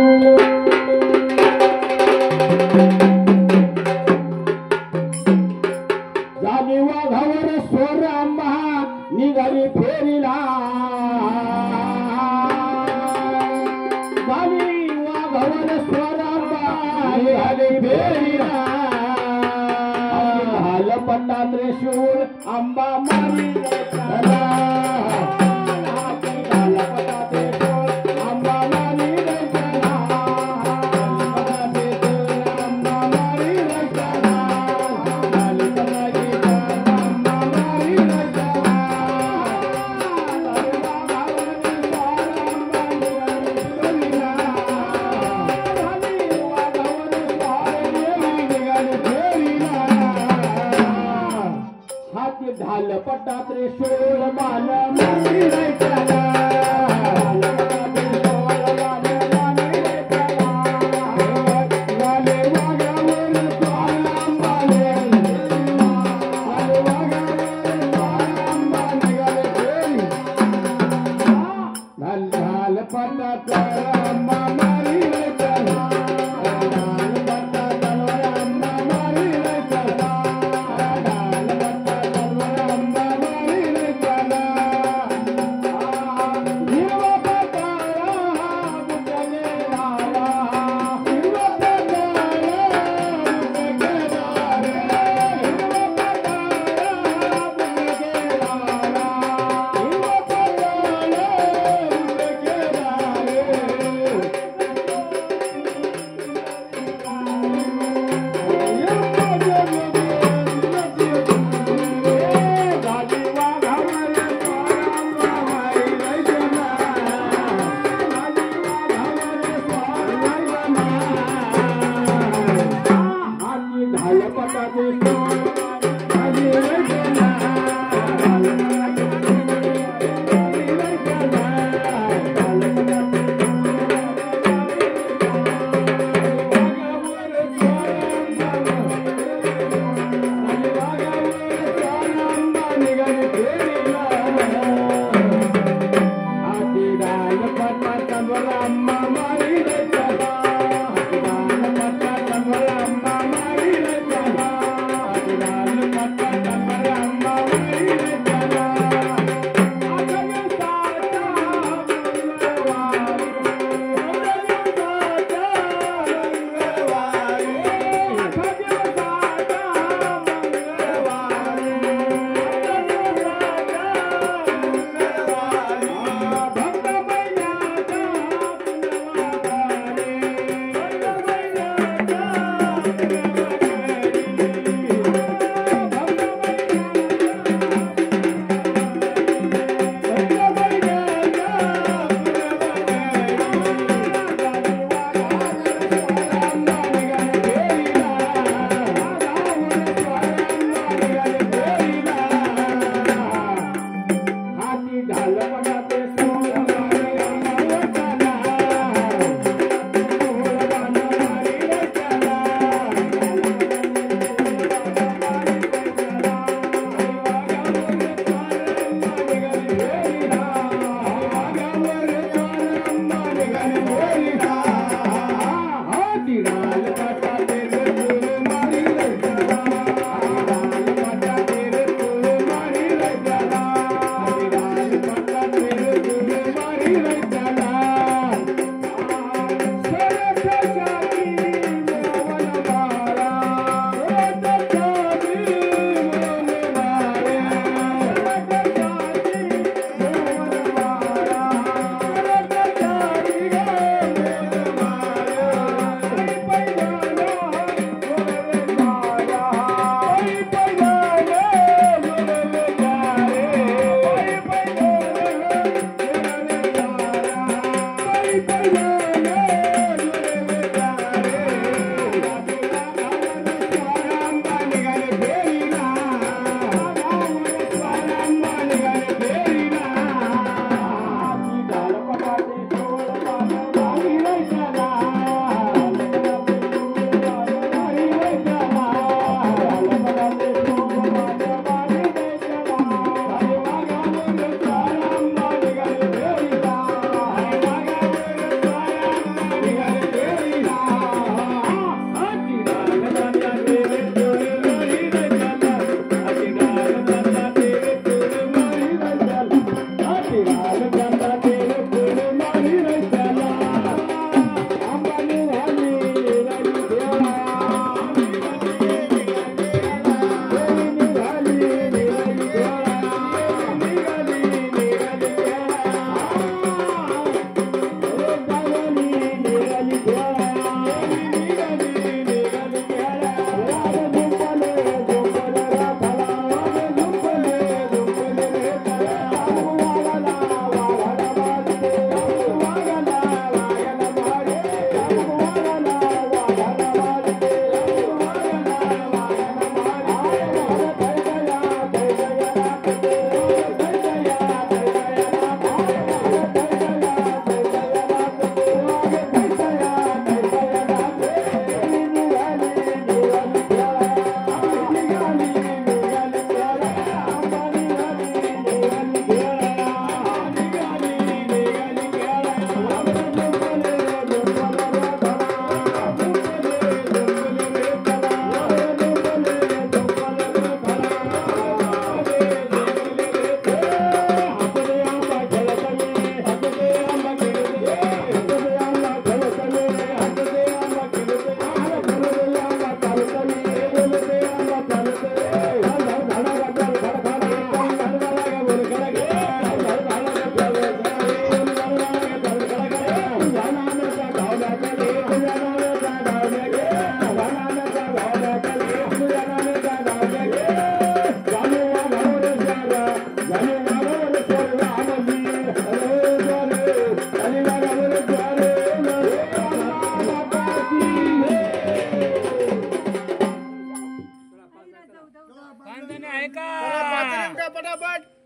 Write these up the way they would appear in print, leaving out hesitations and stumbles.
झाली वाघावर स्वर आंबा निघाली फेरीला झाली वाघावर स्वर आंबा निघाली फेरीला पट्टा त्रिशूल आंबा मारी झाल पट्टा त्रिशूल बाल मारी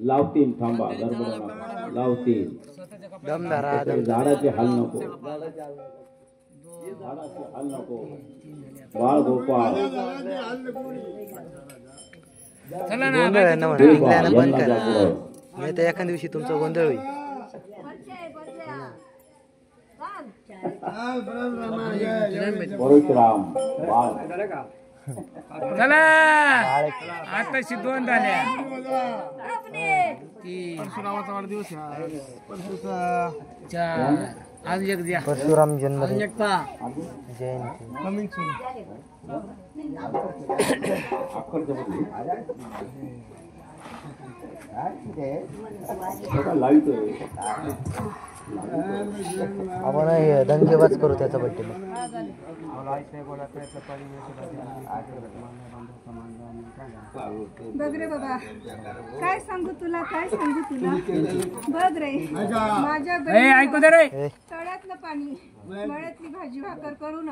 लावतील थांबा गडबड नका. लावतील झाडाचे हाल नको. झाडाचे हाल नको. बाळ गोपाळ एखाद्या दिवशी तुमचा गोंधळ होईल. परशुराम बाळ चला आताशी 2 झाल्या. परशुरामाचा वाढदिवस आज एक द्या. परशुराम जन्म जयंती आपण दंगेबाज करू त्याचा बड्डे. बघ रे बाबा काय सांगू तुला बघ रे माझ्या ऐकू दे रे. तळ्यातलं पाणी मळ्यातली भाजी भाकर करून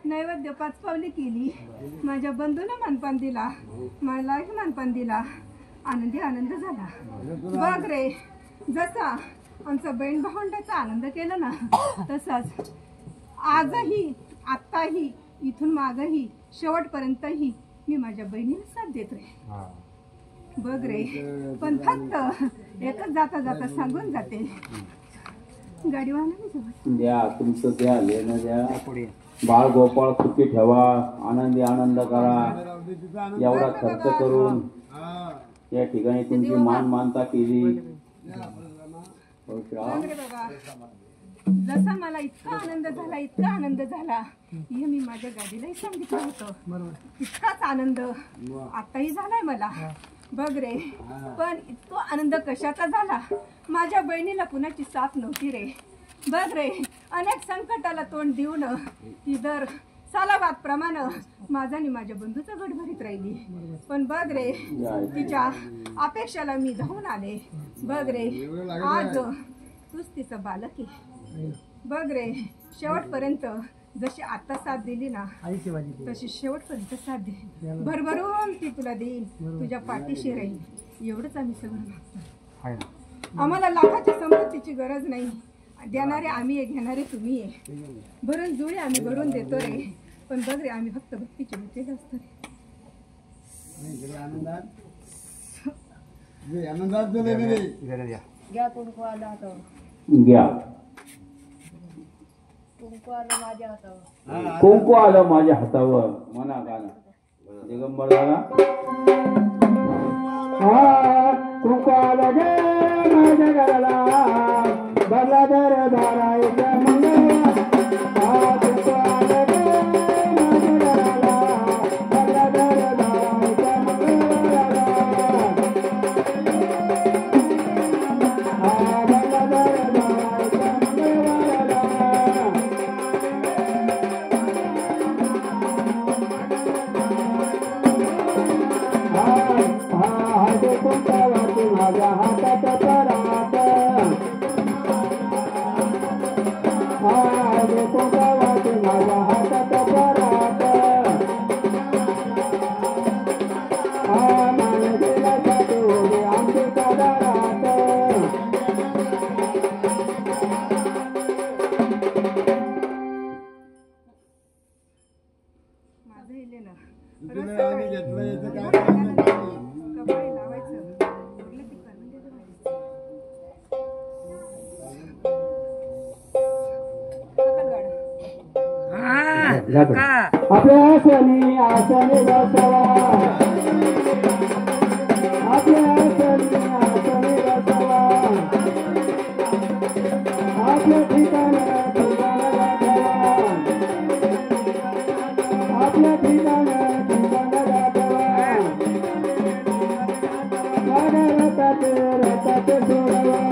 नैवेद्य 5 पावली केली. माझ्या बंधूनं मानपान दिला, मलाही मानपान दिला. आनंद झाला. बघ रे जसा आमचा बहीण भावंडाचा आनंद केला ना तसाच आजही आत्ताही इथून मागही शेवटपर्यंतही मी माझ्या बहिणीला साथ देत रे. बघ रे पण फक्त एकच जाता सांगून जाते गाडीवाला द्या तुमचं द्या लेणं द्या. बाळ गोपाळ सुखी ठेवा. आनंद करा. एवढा खर्च करून या ठिकाणी तुमची मानता केली. जसा मला इतका आनंद झाला हे मी माझ्या गाडीलाही सांगितलं होतं. इतकाच आनंद आताही झालाय मला. बघ रे पण इतका आनंद कशाचा झाला. माझ्या बहिणीला कुणाची साथ नव्हती रे. बघ रे अनेक संकटाला तोंड देऊन ती दर सालाबाद प्रमाणे माझा आणि माझ्या बंधूचा गट भरीत राहिली. पण बघ रे तिच्या अपेक्षाला मी धावून आले. बघ रे आज तूच तिचा बालक आहे. बघ रे शेवटपर्यंत जशी आता साथ दिली ना तशी शेवटपर्यंत साथ दे. भरभरून ती तुला देईल. तुझ्या पाठीशी राहील. एवढंच आम्ही सगळं मागतो. आम्हाला लाखाच्या संपत्तीची गरज नाही. देणारे आम्ही आहे, घेणारे तुम्ही आहे. भरून जुळे आम्ही भरून देतो रे. पण बघ रे आम्ही फक्त भक्तीचे भक्तीच असतो रे. घ्या कुंकू आलं हातावर. घ्या कुंकू आलं माझ्या हातावर. कुंकू आलं माझ्या हातावर. म्हणा गाणं दिगंबर दादा. कुंकू आलं गे माझ्या घराला बघा दर धारायचा मंगळवार. कुंकू आलं गे माझ्या घराला बघा दर धारायचा मंगळवार. माझ्या हातात परात माझ्या हातात परात गेला जातो आमच्या दारात. माझं इले ना आपल्या आसनी आसनी बसवा. आपल्या आसनी आसनी बसवा. आपल्या ठिकाणी ठिकाणाला ठेवा. आपल्या ठिकाणी ठिकाणाला ठेवा. रथात सोडवा.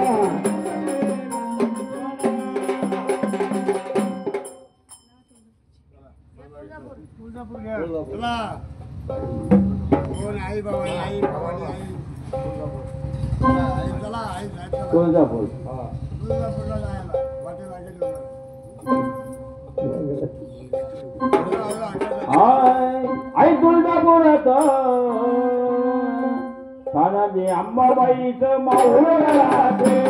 तुळजापूर आई तुळजापुरात ठाणा माझे अंबाबाईचं माऊळ घराते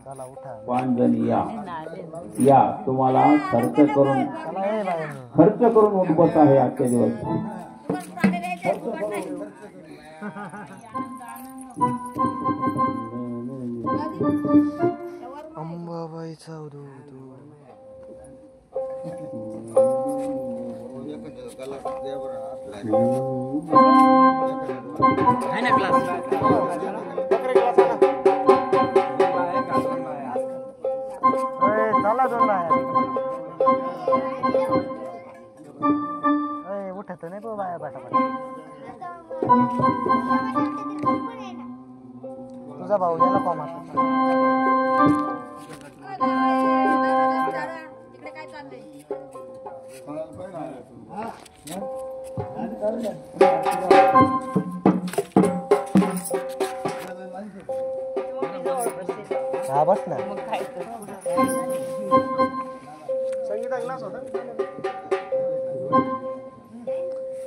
चला उठा. 5 जण या तुम्हाला खर्च करून उठवत आहे आजच्या दिवस. अंबाबाईचा आहे ना क्लास चला दोन उठत नाही बो बाया पाठापाठ. तुझा भाऊ गेला कॉमात. तिकडे काय चाललंय? हा बस ना.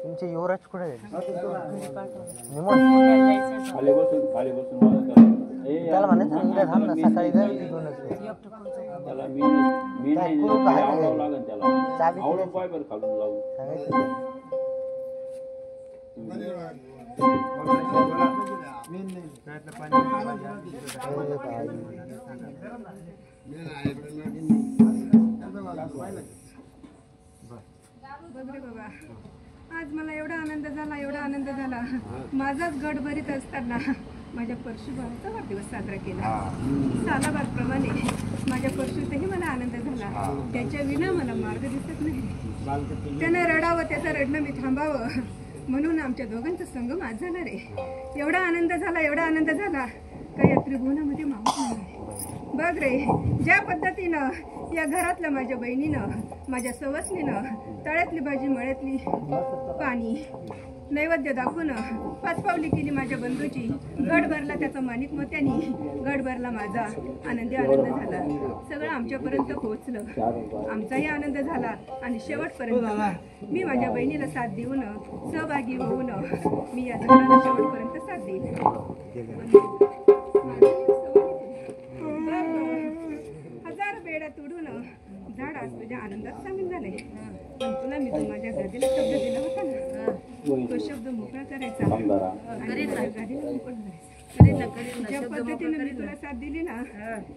तुमचे युवराज कुठे गेले? खाली बसून मला त्याला म्हणायचं उद्या थांब ना, सकाळी जाईल तिथूनच. त्याला मी आवडावं लागेल, त्याला आवडून पाय बरं खालून लावून. बघ रे बाबा, आज मला एवढा आनंद झाला. माझाच गड भरीत असताना माझ्या परशुबाईचा वाढदिवस साजरा केला. सालाबादप्रमाणे माझ्या परशुतही मला आनंद झाला. त्याच्या विना मला मार्ग दिसत नाही. त्यानं रडावं, त्याचं रडणं मी थांबावं म्हणून आमच्या दोघांचा संगम आज झाला रे. एवढा आनंद झाला का या त्रिभुवनामध्ये मावत नाही. बघ रे, ज्या पद्धतीनं या घरातल्या माझ्या बहिणीनं, माझ्या सवसनीनं तळ्यातली भाजी मळ्यातली पाणी नैवेद्य दाखवून पाचपावली केली माझ्या बंधूची. गड भरला त्याचा माणिक मोत्यानी, गड भरला माझा. आनंद झाला. सगळं आमच्यापर्यंत पोहोचलं. आमचाही आनंद झाला आणि शेवटपर्यंत मी माझ्या बहिणीला साथ देऊन, सहभागी होऊन मी या झाडाला शेवटपर्यंत साथ देईल. हजार बेड्या तोडून झाड आज तुझ्या आनंदात सामील झाले. पण तुला मी तू माझ्या गादीला शब्द दिला होता ना, तो शब्द मोकळा करायचा आणि गादीला मोकळं करायचा. ज्या पद्धतीने मी तुला साथ दिली ना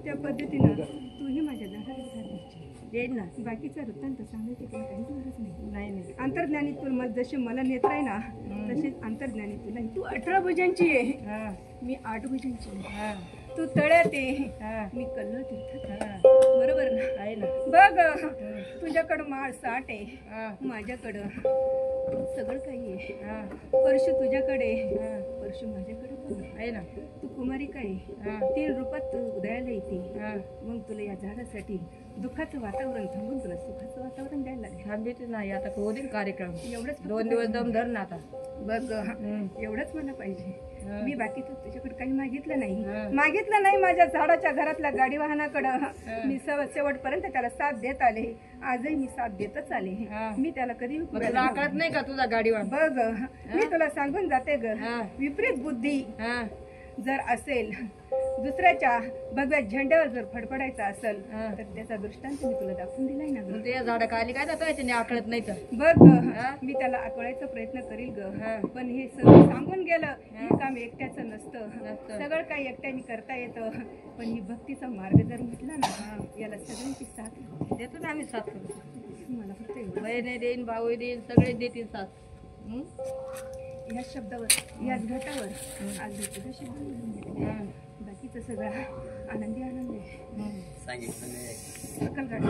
त्या पद्धतीनं तूही माझ्या झाडाला साथ द्यायची. येईल ना बाकीचा वृत्तांत सांगायची तुला काहीच गरज नाही. नाही नाही अंतर्ज्ञानी तुला जशी मला नेत्र आहे ना तशीच अंतर्ज्ञानी तुला तू 18 भुजांची आहे, मी 8 भुजांची आहे. तू तळ्यात आहे, मी कल्ल तीर्थात आहे. बरोबर ना? आहे ना बघ तुझ्याकडं माळ 60 आहे, माझ्याकडं सगळं काही आहे. परशु तुझ्याकडे, परशु माझ्याकडे पण आहे ना तू कुमारी काय 3 रूपात तू उदयाला येते. मग तुला या झाडासाठी दुःखाचं वातावरण थांबून तुला सुखाचं वातावरण द्यायला लागेल. थांबीच नाही आता होतील कार्यक्रम एवढंच फक्त 2 दिवस दम धर ना आता बघ एवढंच मला पाहिजे. मी बाकीचं तुझ्याकडे काही मागितलं नाही. माझ्या झाडाच्या घरातल्या गाडी वाहनाकडं मी शेवटपर्यंत त्याला साथ देत आले. आजही मी साथ देतच आले. मी त्याला कधी तुला कळत नाही का तुझा गाडीवर बघ मी तुला सांगून जाते ग, विपरीत बुद्धी जर असेल, दुसऱ्याच्या भगव्या झेंड्यावर जर फडफडायचं असेल तर त्याचा दृष्टांत मी तुला दाखवून दिलाय ना ग. ते झाड खाली काय जातो याच्याने आकळत नाही तर बघ मी त्याला आकळायचा प्रयत्न करील ग, पण हे सगळं सांगून गेलं हे काम एकट्याचं नसतं. सगळं काही एकट्याने करता येतं, पण ही भक्तीचा मार्ग जर म्हटला ना याला सगळ्यांची साथ देतो ना आम्ही साथ करू. मला फक्त एवढं. बहिणी देईन भाऊ देईन सगळे देतील साथ. या शब्दावर याच घाटावर आज भेटू शब्द बाकीचं सगळं आनंदी आनंद आहे. सकल घाट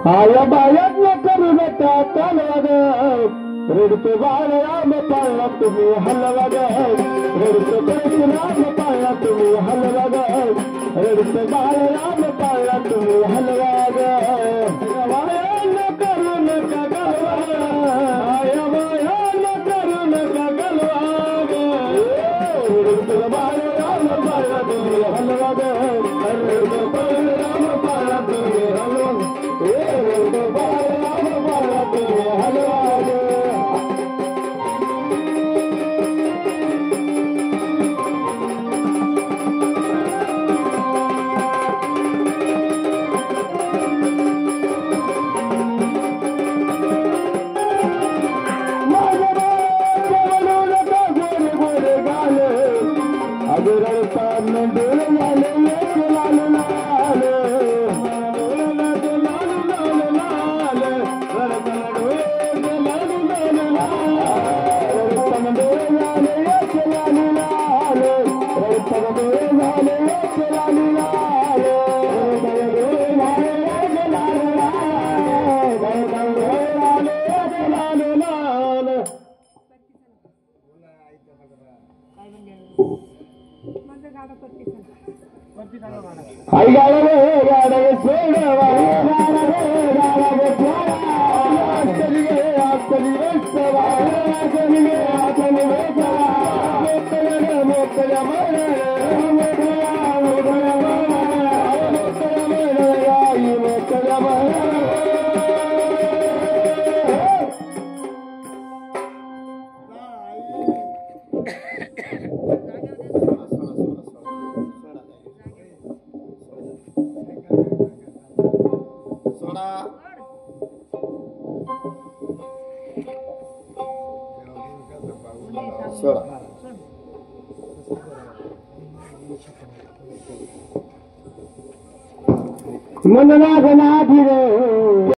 आया बायातला करू नका कालवाग रडतो बाळ राम पाळला तुम्ही हलवाग रडतो राम पाळला तुम्ही हलवाग रडतो बाळ राम पाळला तुम्ही हलवाग बायाला करू नका गलवा आया बायाला करू नका गलवाग रडतो बाळ राम पाळला तुम्ही हलवाग रडतो बाळ राम पाळला तुम्ही हलवाग रडतो बाळ राम पाळला तुम्ही हलवाग माझं गाडा परती झाला. आई गाडा रे गाडा रे सोडवा गाडा रे गाडा रे सोडवा चली रे सवा चली रे सवा मोकळ्या मोकळ्या मोकळ्या मन लागना धीरे